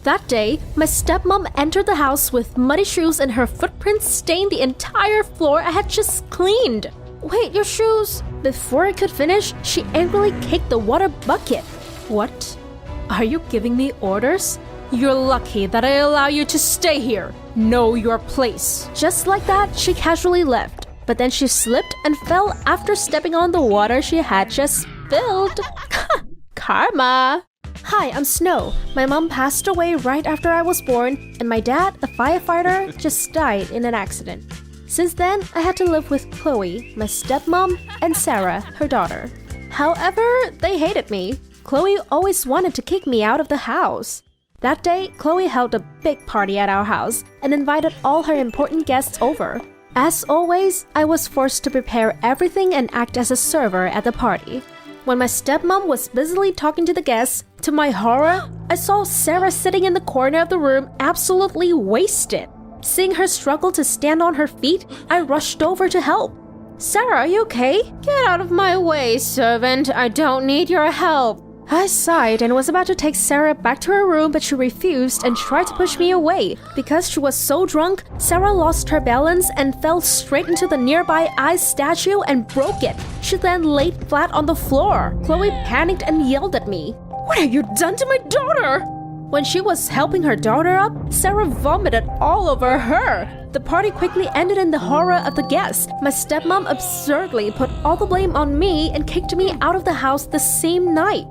That day, my stepmom entered the house with muddy shoes and her footprints stained the entire floor I had just cleaned. Wait, your shoes? Before I could finish, she angrily kicked the water bucket. What? Are you giving me orders? You're lucky that I allow you to stay here. Know your place. Just like that, she casually left. But then she slipped and fell after stepping on the water she had just spilled. Karma. Hi, I'm Snow. My mom passed away right after I was born, and my dad, a firefighter, just died in an accident. Since then, I had to live with Chloe, my stepmom, and Sarah, her daughter. However, they hated me. Chloe always wanted to kick me out of the house. That day, Chloe held a big party at our house and invited all her important guests over. As always, I was forced to prepare everything and act as a server at the party. When my stepmom was busily talking to the guests, to my horror, I saw Sarah sitting in the corner of the room absolutely wasted. Seeing her struggle to stand on her feet, I rushed over to help. Sarah, are you okay? Get out of my way, servant. I don't need your help. I sighed and was about to take Sarah back to her room, but she refused and tried to push me away. Because she was so drunk, Sarah lost her balance and fell straight into the nearby ice statue and broke it. She then laid flat on the floor. Chloe panicked and yelled at me. What have you done to my daughter? When she was helping her daughter up, Sarah vomited all over her. The party quickly ended in the horror of the guests. My stepmom absurdly put all the blame on me and kicked me out of the house the same night.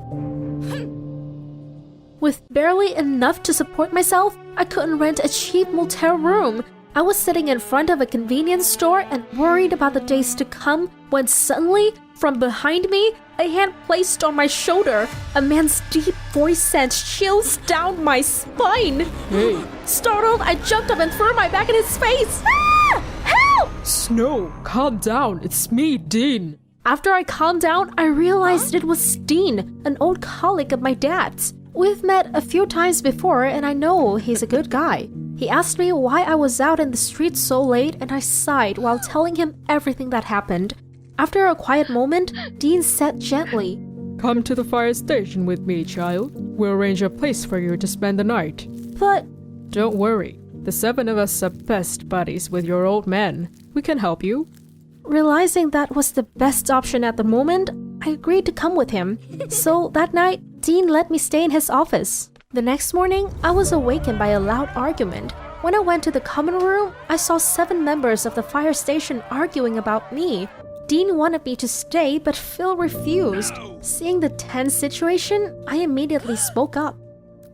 With barely enough to support myself, I couldn't rent a cheap motel room. I was sitting in front of a convenience store and worried about the days to come when suddenly, from behind me, a hand placed on my shoulder. A man's deep voice sent chills down my spine. Hey. Startled, I jumped up and threw my back in his face. Ah! Help! Snow, calm down. It's me, Dean. After I calmed down, I realized it was Dean, an old colleague of my dad's. We've met a few times before and I know he's a good guy. He asked me why I was out in the street so late and I sighed while telling him everything that happened. After a quiet moment, Dean said gently, Come to the fire station with me, child. We'll arrange a place for you to spend the night. But Don't worry. The 7 of us are best buddies with your old man. We can help you. realizing that was the best option at the moment, I agreed to come with him. So that night, Dean let me stay in his office. The next morning, I was awakened by a loud argument. When I went to the common room, I saw 7 members of the fire station arguing about me. Dean wanted me to stay, but Phil refused. Seeing the tense situation, I immediately spoke up.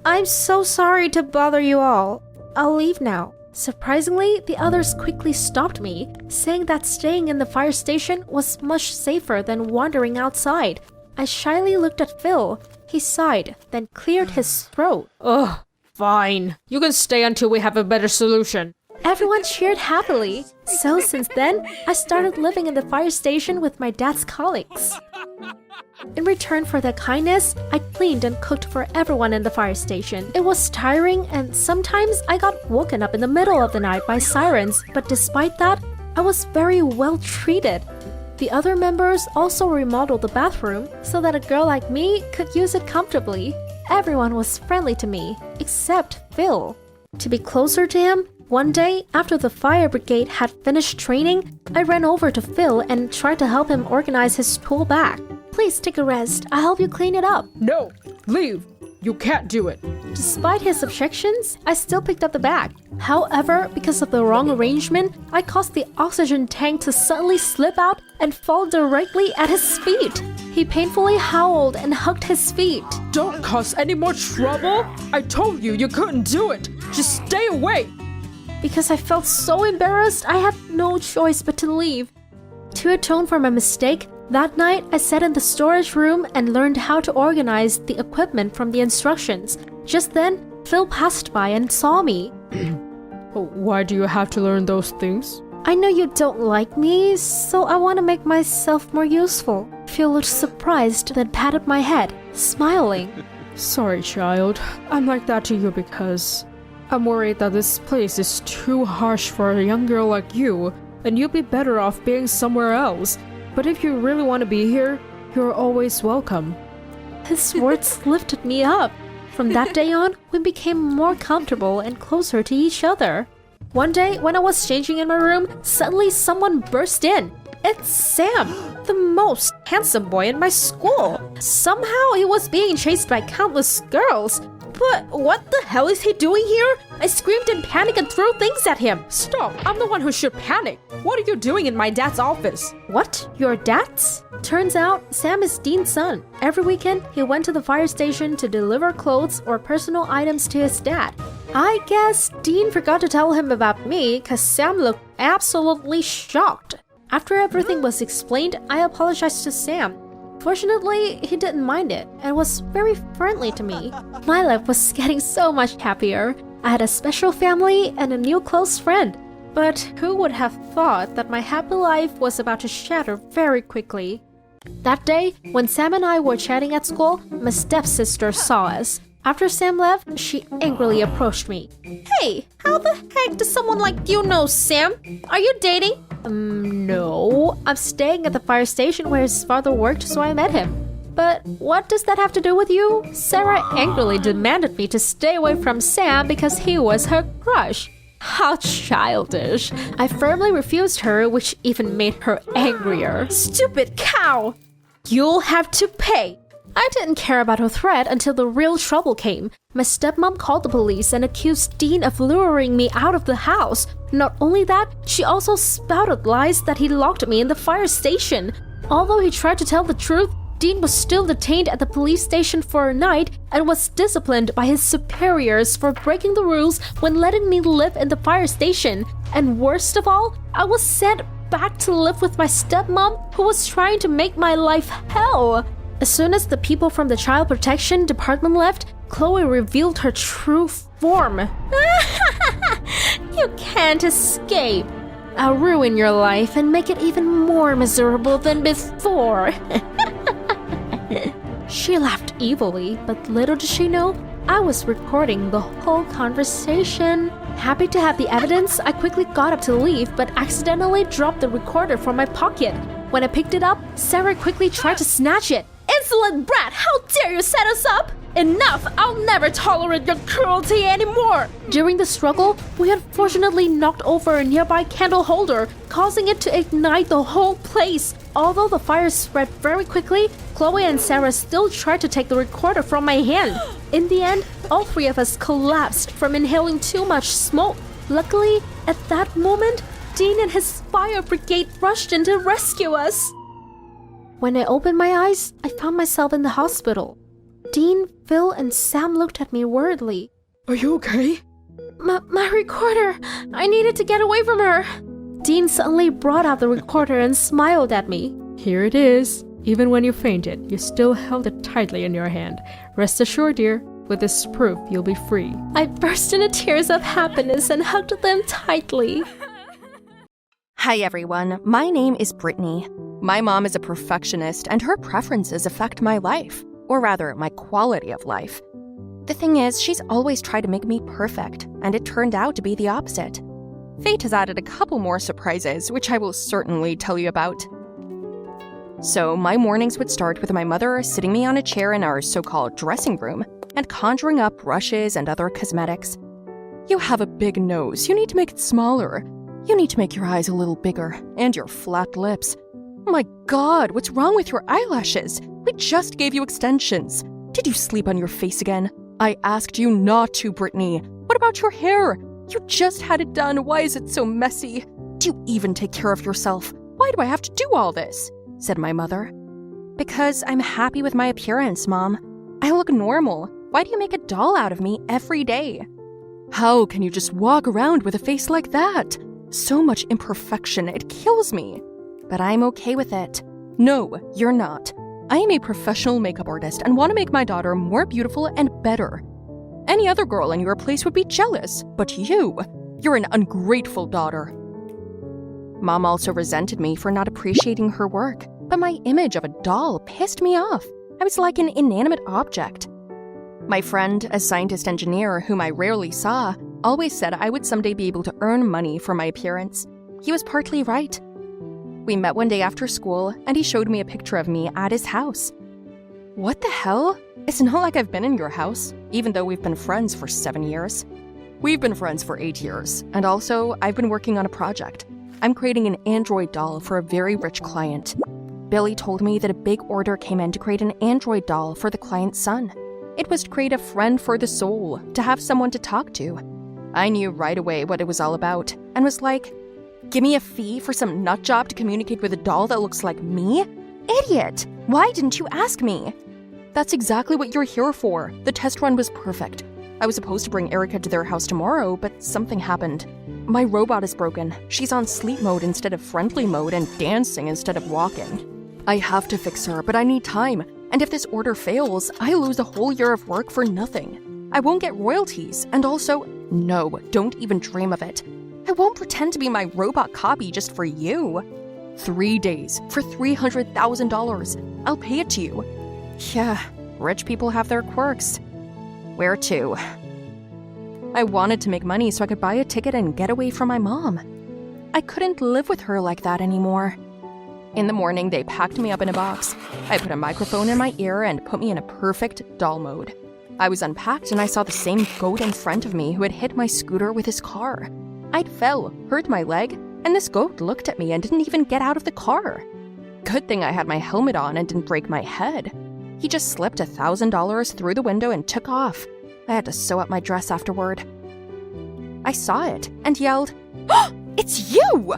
I'm so sorry to bother you all. I'll leave now. Surprisingly, the others quickly stopped me, saying that staying in the fire station was much safer than wandering outside. I shyly looked at Phil. He sighed, then cleared his throat. Ugh, fine. You can stay until we have a better solution. Everyone cheered happily. So since then, I started living in the fire station with my dad's colleagues. In return for their kindness, I cleaned and cooked for everyone in the fire station. It was tiring and sometimes I got woken up in the middle of the night by sirens, but despite that, I was very well treated. The other members also remodeled the bathroom so that a girl like me could use it comfortably. Everyone was friendly to me, except Phil. To be closer to him, one day, after the fire brigade had finished training, I ran over to Phil and tried to help him organize his tool bag. Please take a rest. I'll help you clean it up. No, leave. You can't do it. Despite his objections, I still picked up the bag. However, because of the wrong arrangement, I caused the oxygen tank to suddenly slip out and fall directly at his feet. He painfully howled and hugged his feet. Don't cause any more trouble. I told you you couldn't do it. Just stay away. Because I felt so embarrassed, I had no choice but to leave. To atone for my mistake, that night I sat in the storage room and learned how to organize the equipment from the instructions. Just then, Phil passed by and saw me. Why do you have to learn those things? I know you don't like me, so I want to make myself more useful. Phil looked surprised, then patted my head, smiling. Sorry, child. I'm like that to you because I'm worried that this place is too harsh for a young girl like you, and you'd be better off being somewhere else. But if you really want to be here, you're always welcome. His words lifted me up. From that day on, we became more comfortable and closer to each other. One day, when I was changing in my room, suddenly someone burst in. It's Sam, the most handsome boy in my school. Somehow he was being chased by countless girls. But what the hell is he doing here? I screamed in panic and threw things at him. Stop! I'm the one who should panic. What are you doing in my dad's office? What? Your dad's? Turns out, Sam is Dean's son. Every weekend, he went to the fire station to deliver clothes or personal items to his dad. I guess Dean forgot to tell him about me because Sam looked absolutely shocked. After everything was explained, I apologized to Sam. Fortunately, he didn't mind it and was very friendly to me. My life was getting so much happier. I had a special family and a new close friend. But who would have thought that my happy life was about to shatter very quickly? That day, when Sam and I were chatting at school, my stepsister saw us. After Sam left, she angrily approached me. Hey, how the heck does someone like you know Sam? Are you dating? No. I'm staying at the fire station where his father worked, so I met him. But what does that have to do with you? Sarah angrily demanded me to stay away from Sam because he was her crush. How childish. I firmly refused her, which even made her angrier. Stupid cow! You'll have to pay. I didn't care about her threat until the real trouble came. My stepmom called the police and accused Dean of luring me out of the house. Not only that, she also spouted lies that he locked me in the fire station. Although he tried to tell the truth, Dean was still detained at the police station for a night and was disciplined by his superiors for breaking the rules when letting me live in the fire station. And worst of all, I was sent back to live with my stepmom, who was trying to make my life hell. As soon as the people from the child protection department left, Chloe revealed her true form. You can't escape. I'll ruin your life and make it even more miserable than before. She laughed evilly, but little did she know, I was recording the whole conversation. Happy to have the evidence, I quickly got up to leave, but accidentally dropped the recorder from my pocket. When I picked it up, Sarah quickly tried to snatch it. Insolent brat, how dare you set us up! Enough! I'll never tolerate your cruelty anymore! During the struggle, we unfortunately knocked over a nearby candle holder, causing it to ignite the whole place. Although the fire spread very quickly, Chloe and Sarah still tried to take the recorder from my hand. In the end, all three of us collapsed from inhaling too much smoke. Luckily, at that moment, Dean and his fire brigade rushed in to rescue us. When I opened my eyes, I found myself in the hospital. Dean, Phil, and Sam looked at me worriedly. Are you okay? My recorder! I needed to get away from her! Dean suddenly brought out the recorder and smiled at me. Here it is. Even when you fainted, you still held it tightly in your hand. Rest assured, dear, with this proof, you'll be free. I burst into tears of happiness and hugged them tightly. Hi everyone, my name is Brittany. My mom is a perfectionist and her preferences affect my life, or rather, my quality of life. The thing is, she's always tried to make me perfect, and it turned out to be the opposite. Fate has added a couple more surprises, which I will certainly tell you about. So, my mornings would start with my mother sitting me on a chair in our so-called dressing room and conjuring up brushes and other cosmetics. You have a big nose, you need to make it smaller. You need to make your eyes a little bigger, and your flat lips. My God, what's wrong with your eyelashes? We just gave you extensions. Did you sleep on your face again? I asked you not to, Brittany. What about your hair? You just had it done. Why is it so messy? Do you even take care of yourself? Why do I have to do all this? Said my mother. Because I'm happy with my appearance, Mom. I look normal. Why do you make a doll out of me every day? How can you just walk around with a face like that? So much imperfection, it kills me. But I'm okay with it. No, you're not. I am a professional makeup artist and want to make my daughter more beautiful and better. Any other girl in your place would be jealous, but you're an ungrateful daughter. Mom also resented me for not appreciating her work, but my image of a doll pissed me off. I was like an inanimate object. My friend, a scientist engineer whom I rarely saw, always said I would someday be able to earn money for my appearance. He was partly right. We met one day after school, and he showed me a picture of me at his house. What the hell? It's not like I've been in your house, even though we've been friends for 7 years. We've been friends for 8 years, and also, I've been working on a project. I'm creating an android doll for a very rich client. Billy told me that a big order came in to create an android doll for the client's son. It was to create a friend for the soul, to have someone to talk to. I knew right away what it was all about, and was like, give me a fee for some nut job to communicate with a doll that looks like me? Idiot! Why didn't you ask me? That's exactly what you're here for. The test run was perfect. I was supposed to bring Erica to their house tomorrow, but something happened. My robot is broken. She's on sleep mode instead of friendly mode and dancing instead of walking. I have to fix her, but I need time. And if this order fails, I lose a whole year of work for nothing. I won't get royalties, and also, no, don't even dream of it. I won't pretend to be my robot copy just for you. 3 days for $300,000. I'll pay it to you. Yeah, rich people have their quirks. Where to? I wanted to make money so I could buy a ticket and get away from my mom. I couldn't live with her like that anymore. In the morning, they packed me up in a box. I put a microphone in my ear and put me in a perfect doll mode. I was unpacked and I saw the same goat in front of me who had hit my scooter with his car. I'd fell, hurt my leg, and this goat looked at me and didn't even get out of the car. Good thing I had my helmet on and didn't break my head. He just slipped $1,000 through the window and took off. I had to sew up my dress afterward. I saw it and yelled, "Oh, it's you!"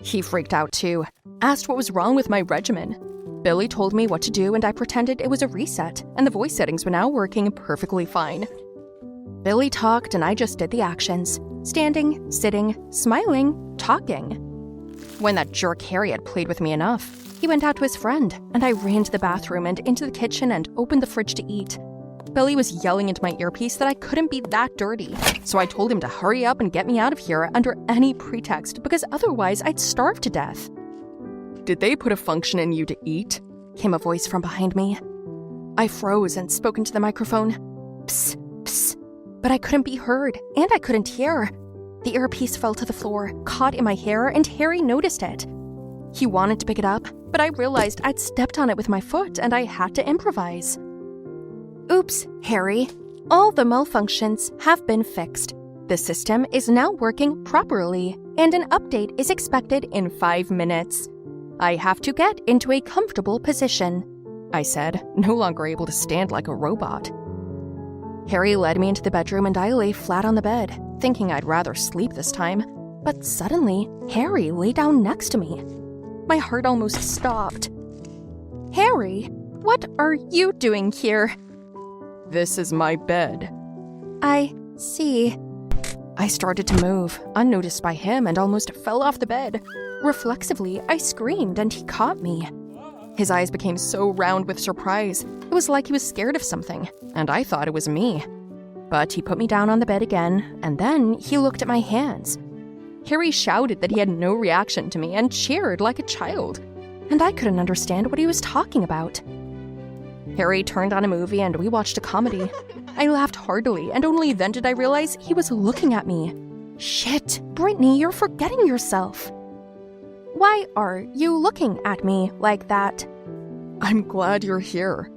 He freaked out too, asked what was wrong with my regimen. Billy told me what to do and I pretended it was a reset and the voice settings were now working perfectly fine. Billy talked and I just did the actions, standing, sitting, smiling, talking. When that jerk Harry had played with me enough, he went out to his friend and I ran to the bathroom and into the kitchen and opened the fridge to eat. Billy was yelling into my earpiece that I couldn't be that dirty, so I told him to hurry up and get me out of here under any pretext because otherwise I'd starve to death. "Did they put a function in you to eat?" came a voice from behind me. I froze and spoke into the microphone. Psst, psst, but I couldn't be heard and I couldn't hear. The earpiece fell to the floor, caught in my hair, and Harry noticed it. He wanted to pick it up, but I realized I'd stepped on it with my foot and I had to improvise. Oops, Harry. All the malfunctions have been fixed. The system is now working properly, and an update is expected in 5 minutes. I have to get into a comfortable position, I said, no longer able to stand like a robot. Harry led me into the bedroom and I lay flat on the bed, thinking I'd rather sleep this time. But suddenly, Harry lay down next to me. My heart almost stopped. "Harry, what are you doing here?" "This is my bed." "I see." I started to move, unnoticed by him, and almost fell off the bed. Reflexively, I screamed and he caught me. His eyes became so round with surprise. It was like he was scared of something, and I thought it was me. But he put me down on the bed again, and then he looked at my hands. Harry shouted that he had no reaction to me and cheered like a child, and I couldn't understand what he was talking about. Harry turned on a movie and we watched a comedy. I laughed heartily, and only then did I realize he was looking at me. Shit, Brittany, you're forgetting yourself. Why are you looking at me like that? I'm glad you're here.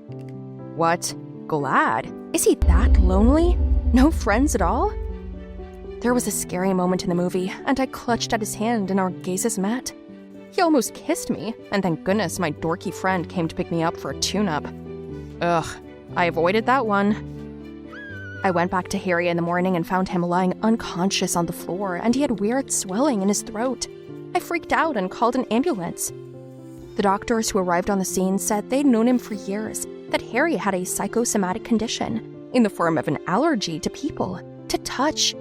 What? Glad? Is he that lonely? No friends at all? There was a scary moment in the movie, and I clutched at his hand and our gazes met. He almost kissed me, and thank goodness my dorky friend came to pick me up for a tune-up. Ugh, I avoided that one. I went back to Harry in the morning and found him lying unconscious on the floor, and he had weird swelling in his throat. I freaked out and called an ambulance. The doctors who arrived on the scene said they'd known him for years, that Harry had a psychosomatic condition, in the form of an allergy to people, to touch.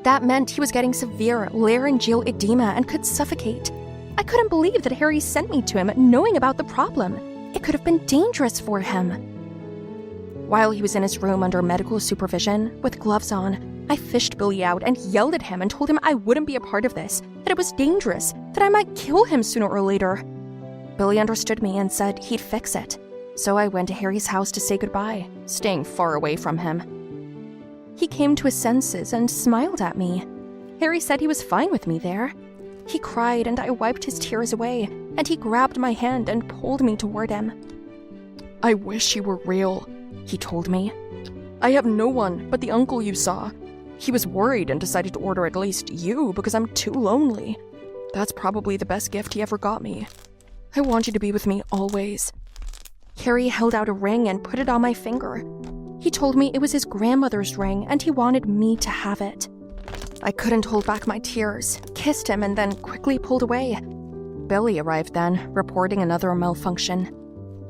That meant he was getting severe laryngeal edema and could suffocate. I couldn't believe that Harry sent me to him knowing about the problem. It could have been dangerous for him. While he was in his room under medical supervision, with gloves on, I fished Billy out and yelled at him and told him I wouldn't be a part of this, that it was dangerous, that I might kill him sooner or later. Billy understood me and said he'd fix it. So I went to Harry's house to say goodbye, staying far away from him. He came to his senses and smiled at me. Harry said he was fine with me there. He cried and I wiped his tears away, and he grabbed my hand and pulled me toward him. "I wish you were real," he told me. "I have no one but the uncle you saw. He was worried and decided to order at least you because I'm too lonely. That's probably the best gift he ever got me. I want you to be with me always." Harry held out a ring and put it on my finger. He told me it was his grandmother's ring and he wanted me to have it. I couldn't hold back my tears, kissed him, and then quickly pulled away. Billy arrived then, reporting another malfunction.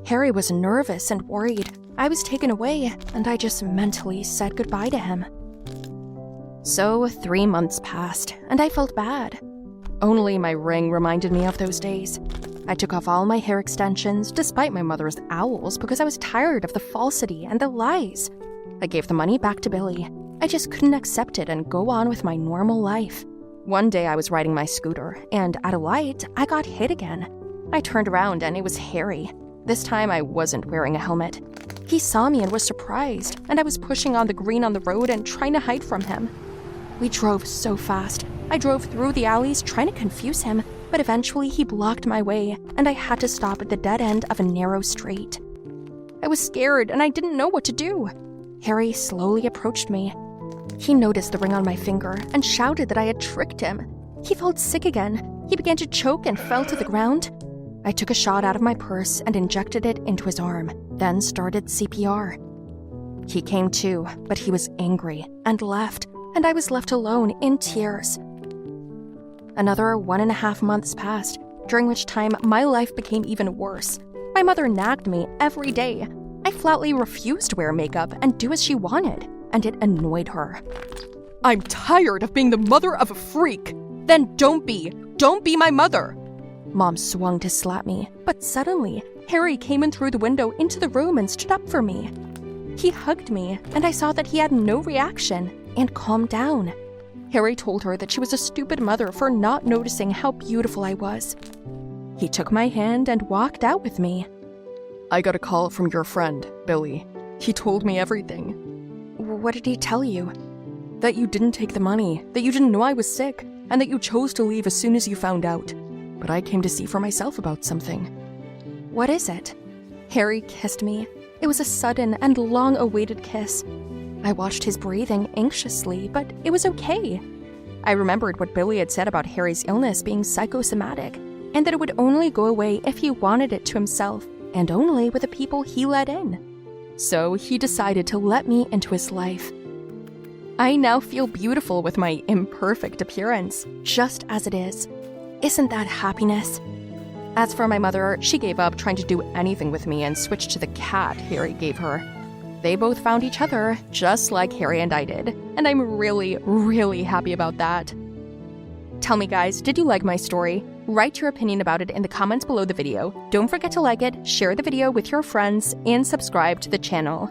Harry was nervous and worried. I was taken away, and I just mentally said goodbye to him. So 3 months passed, and I felt bad. Only my ring reminded me of those days. I took off all my hair extensions, despite my mother's owls, because I was tired of the falsity and the lies. I gave the money back to Billy. I just couldn't accept it and go on with my normal life. One day I was riding my scooter, and at a light, I got hit again. I turned around and it was Harry. This time I wasn't wearing a helmet. He saw me and was surprised, and I was pushing on the green on the road and trying to hide from him. We drove so fast. I drove through the alleys trying to confuse him, but eventually he blocked my way, and I had to stop at the dead end of a narrow street. I was scared and I didn't know what to do. Harry slowly approached me. He noticed the ring on my finger and shouted that I had tricked him. He felt sick again. He began to choke and fell to the ground. I took a shot out of my purse and injected it into his arm, then started CPR. He came to, but he was angry and left, and I was left alone in tears. Another 1.5 months passed, during which time my life became even worse. My mother nagged me every day. I flatly refused to wear makeup and do as she wanted, and it annoyed her. "I'm tired of being the mother of a freak. Then don't be my mother." Mom swung to slap me, but suddenly, Harry came in through the window into the room and stood up for me. He hugged me, and I saw that he had no reaction and calmed down. Harry told her that she was a stupid mother for not noticing how beautiful I was. He took my hand and walked out with me. "I got a call from your friend, Billy. He told me everything." "What did he tell you?" "That you didn't take the money, that you didn't know I was sick, and that you chose to leave as soon as you found out. But I came to see for myself about something." "What is it?" Harry kissed me. It was a sudden and long-awaited kiss. I watched his breathing anxiously, but it was okay. I remembered what Billy had said about Harry's illness being psychosomatic, and that it would only go away if he wanted it to himself, and only with the people he let in. So he decided to let me into his life. I now feel beautiful with my imperfect appearance, just as it is. Isn't that happiness? As for my mother, she gave up trying to do anything with me and switched to the cat Harry gave her. They both found each other, just like Harry and I did, and I'm really, really happy about that. Tell me guys, did you like my story? Write your opinion about it in the comments below the video. Don't forget to like it, share the video with your friends, and subscribe to the channel.